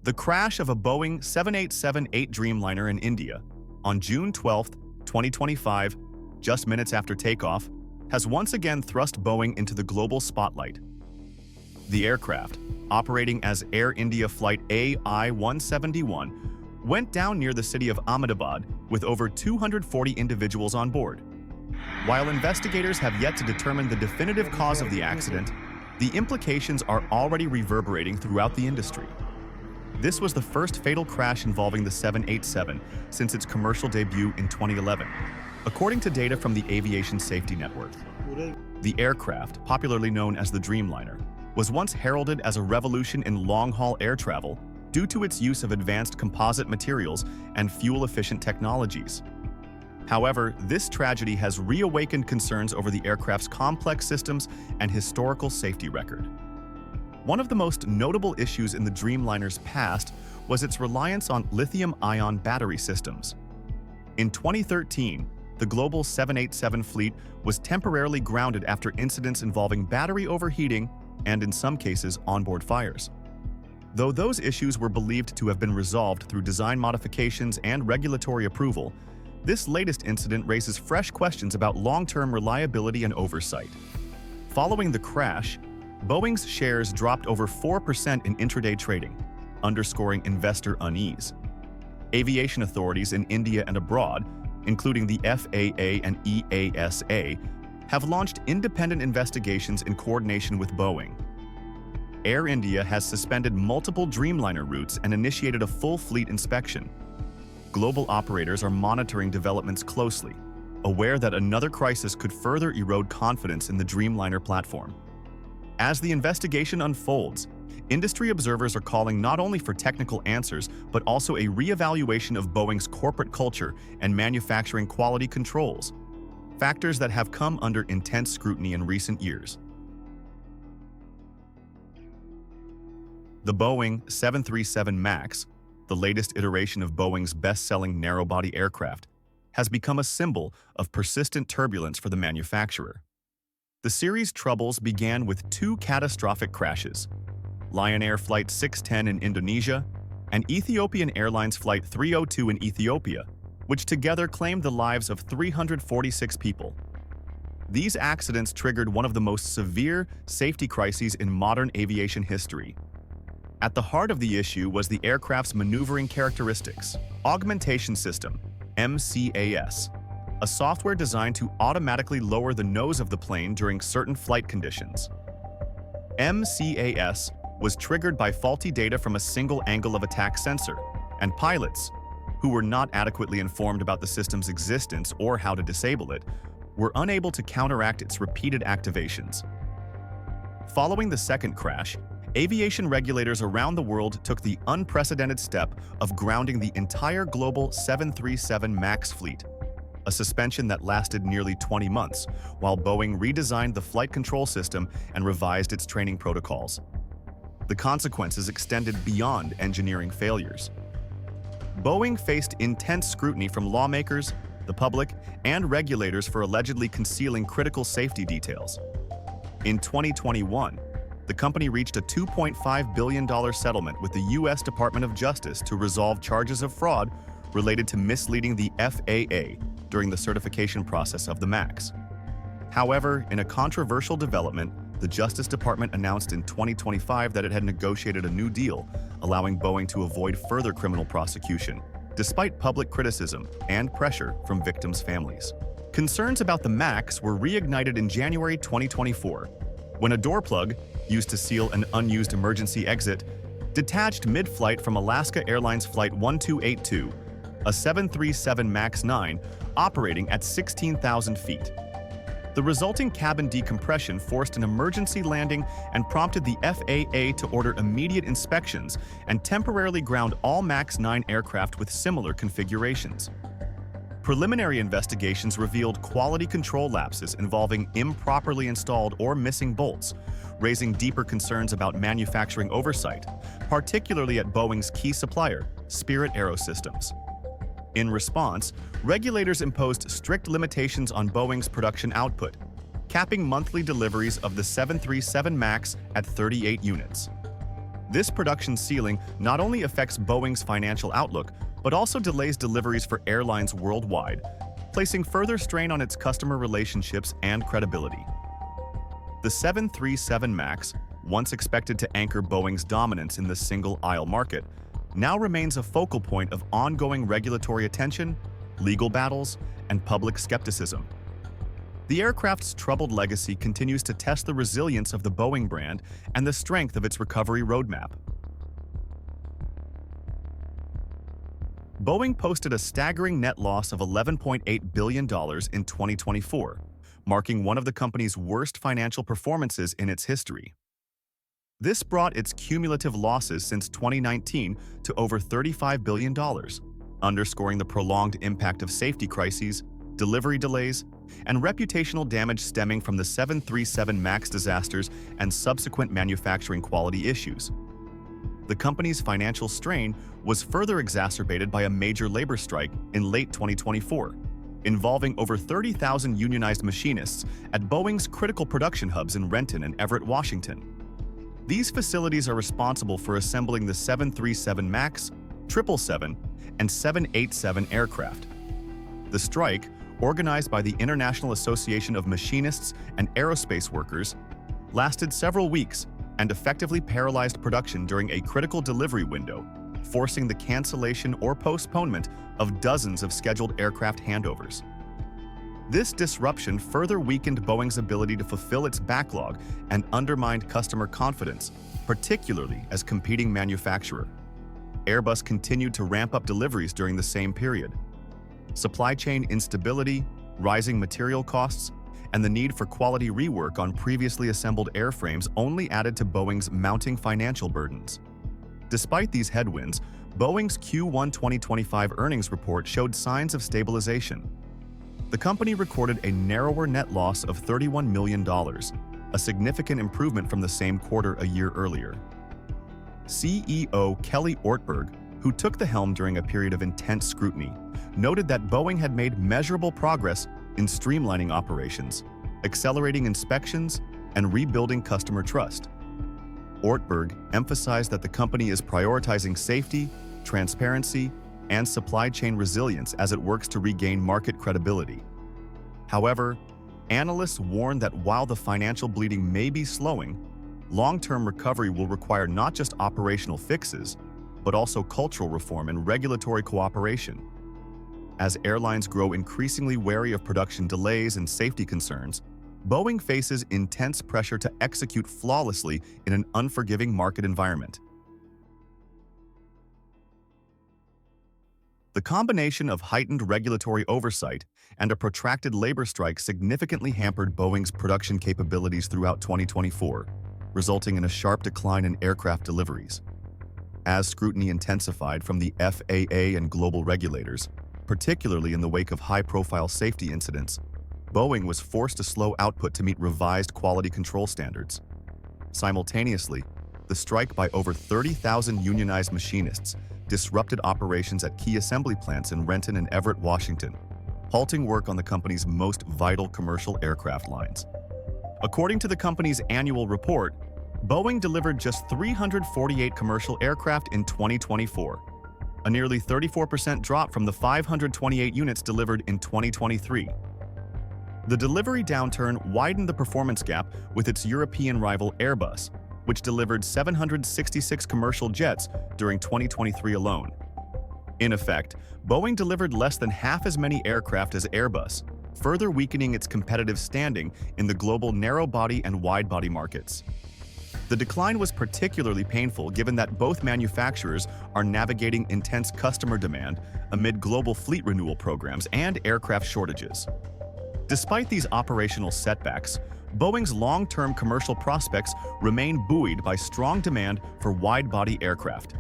The crash of a Boeing 787-8 Dreamliner in India on June 12, 2025, just minutes after takeoff, has once again thrust Boeing into the global spotlight. The aircraft, operating as Air India Flight AI171, went down near the city of Ahmedabad with over 240 individuals on board. While investigators have yet to determine the definitive cause of the accident, the implications are already reverberating throughout the industry. This was the first fatal crash involving the 787 since its commercial debut in 2011, according to data from the Aviation Safety Network. The aircraft, popularly known as the Dreamliner, was once heralded as a revolution in long-haul air travel due to its use of advanced composite materials and fuel-efficient technologies. However, this tragedy has reawakened concerns over the aircraft's complex systems and historical safety record. One of the most notable issues in the Dreamliner's past was its reliance on lithium-ion battery systems. In 2013, the global 787 fleet was temporarily grounded after incidents involving battery overheating and, in some cases, onboard fires. Though those issues were believed to have been resolved through design modifications and regulatory approval, this latest incident raises fresh questions about long-term reliability and oversight. Following the crash, Boeing's shares dropped over 4% in intraday trading, underscoring investor unease. Aviation authorities in India and abroad, including the FAA and EASA, have launched independent investigations in coordination with Boeing. Air India has suspended multiple Dreamliner routes and initiated a full fleet inspection. Global operators are monitoring developments closely, aware that another crisis could further erode confidence in the Dreamliner platform. As the investigation unfolds, industry observers are calling not only for technical answers, but also a re-evaluation of Boeing's corporate culture and manufacturing quality controls, factors that have come under intense scrutiny in recent years. The Boeing 737 MAX, the latest iteration of Boeing's best-selling narrow-body aircraft, has become a symbol of persistent turbulence for the manufacturer. The series' troubles began with two catastrophic crashes: Lion Air Flight 610 in Indonesia and Ethiopian Airlines Flight 302 in Ethiopia, which together claimed the lives of 346 people. These accidents triggered one of the most severe safety crises in modern aviation history. At the heart of the issue was the aircraft's maneuvering characteristics. Augmentation System, MCAS, a software designed to automatically lower the nose of the plane during certain flight conditions. MCAS was triggered by faulty data from a single angle of attack sensor, and pilots, who were not adequately informed about the system's existence or how to disable it, were unable to counteract its repeated activations. Following the second crash, aviation regulators around the world took the unprecedented step of grounding the entire global 737 MAX fleet, a suspension that lasted nearly 20 months, while Boeing redesigned the flight control system and revised its training protocols. The consequences extended beyond engineering failures. Boeing faced intense scrutiny from lawmakers, the public, and regulators for allegedly concealing critical safety details. In 2021, the company reached a $2.5 billion settlement with the U.S. Department of Justice to resolve charges of fraud related to misleading the FAA during the certification process of the MAX. However, in a controversial development, the Justice Department announced in 2025 that it had negotiated a new deal, allowing Boeing to avoid further criminal prosecution, despite public criticism and pressure from victims' families. Concerns about the MAX were reignited in January 2024, when a door plug, used to seal an unused emergency exit, detached mid-flight from Alaska Airlines Flight 1282, a 737 MAX 9 operating at 16,000 feet. The resulting cabin decompression forced an emergency landing and prompted the FAA to order immediate inspections and temporarily ground all MAX 9 aircraft with similar configurations. Preliminary investigations revealed quality control lapses involving improperly installed or missing bolts, raising deeper concerns about manufacturing oversight, particularly at Boeing's key supplier, Spirit AeroSystems. In response, regulators imposed strict limitations on Boeing's production output, capping monthly deliveries of the 737 MAX at 38 units. This production ceiling not only affects Boeing's financial outlook, but also delays deliveries for airlines worldwide, placing further strain on its customer relationships and credibility. The 737 MAX, once expected to anchor Boeing's dominance in the single-aisle market, now remains a focal point of ongoing regulatory attention, legal battles, and public skepticism. The aircraft's troubled legacy continues to test the resilience of the Boeing brand and the strength of its recovery roadmap. Boeing posted a staggering net loss of $11.8 billion in 2024, marking one of the company's worst financial performances in its history. This brought its cumulative losses since 2019 to over $35 billion, underscoring the prolonged impact of safety crises, delivery delays, and reputational damage stemming from the 737 MAX disasters and subsequent manufacturing quality issues. The company's financial strain was further exacerbated by a major labor strike in late 2024, involving over 30,000 unionized machinists at Boeing's critical production hubs in Renton and Everett, Washington. These facilities are responsible for assembling the 737 MAX, 777, and 787 aircraft. The strike, organized by the International Association of Machinists and Aerospace Workers, lasted several weeks and effectively paralyzed production during a critical delivery window, forcing the cancellation or postponement of dozens of scheduled aircraft handovers. This disruption further weakened Boeing's ability to fulfill its backlog and undermined customer confidence, particularly as competing manufacturer. Airbus continued to ramp up deliveries during the same period. Supply chain instability, rising material costs, and the need for quality rework on previously assembled airframes only added to Boeing's mounting financial burdens. Despite these headwinds, Boeing's Q1 2025 earnings report showed signs of stabilization. The company recorded a narrower net loss of $31 million, a significant improvement from the same quarter a year earlier. CEO Kelly Ortberg, who took the helm during a period of intense scrutiny, noted that Boeing had made measurable progress in streamlining operations, accelerating inspections, and rebuilding customer trust. Ortberg emphasized that the company is prioritizing safety, transparency, and supply chain resilience as it works to regain market credibility. However, analysts warn that while the financial bleeding may be slowing, long-term recovery will require not just operational fixes, but also cultural reform and regulatory cooperation. As airlines grow increasingly wary of production delays and safety concerns, Boeing faces intense pressure to execute flawlessly in an unforgiving market environment. The combination of heightened regulatory oversight and a protracted labor strike significantly hampered Boeing's production capabilities throughout 2024, resulting in a sharp decline in aircraft deliveries. As scrutiny intensified from the FAA and global regulators, particularly in the wake of high-profile safety incidents, Boeing was forced to slow output to meet revised quality control standards. Simultaneously, the strike by over 30,000 unionized machinists disrupted operations at key assembly plants in Renton and Everett, Washington, halting work on the company's most vital commercial aircraft lines. According to the company's annual report, Boeing delivered just 348 commercial aircraft in 2024, a nearly 34% drop from the 528 units delivered in 2023. The delivery downturn widened the performance gap with its European rival Airbus, which delivered 766 commercial jets during 2023 alone. In effect, Boeing delivered less than half as many aircraft as Airbus, further weakening its competitive standing in the global narrow-body and wide-body markets. The decline was particularly painful given that both manufacturers are navigating intense customer demand amid global fleet renewal programs and aircraft shortages. Despite these operational setbacks, Boeing's long-term commercial prospects remain buoyed by strong demand for wide-body aircraft.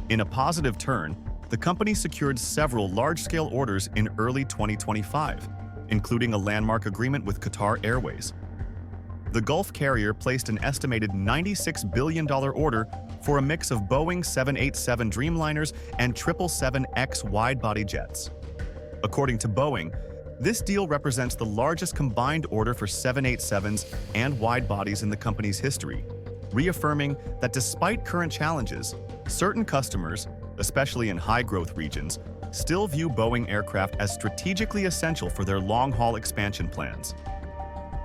In a positive turn, the company secured several large-scale orders in early 2025, including a landmark agreement with Qatar Airways. The Gulf carrier placed an estimated $96 billion order for a mix of Boeing 787 Dreamliners and 777X wide-body jets. According to Boeing, this deal represents the largest combined order for 787s and wide-bodies in the company's history, reaffirming that despite current challenges, certain customers, especially in high-growth regions, still view Boeing aircraft as strategically essential for their long-haul expansion plans.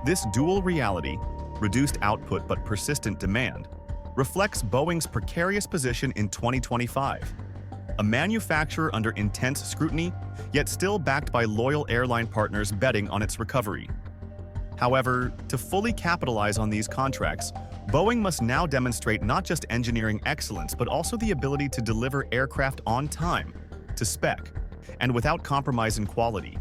This dual reality, reduced output but persistent demand, reflects Boeing's precarious position in 2025. A manufacturer under intense scrutiny, yet still backed by loyal airline partners betting on its recovery. However, to fully capitalize on these contracts, Boeing must now demonstrate not just engineering excellence but also the ability to deliver aircraft on time, to spec, and without compromise in quality.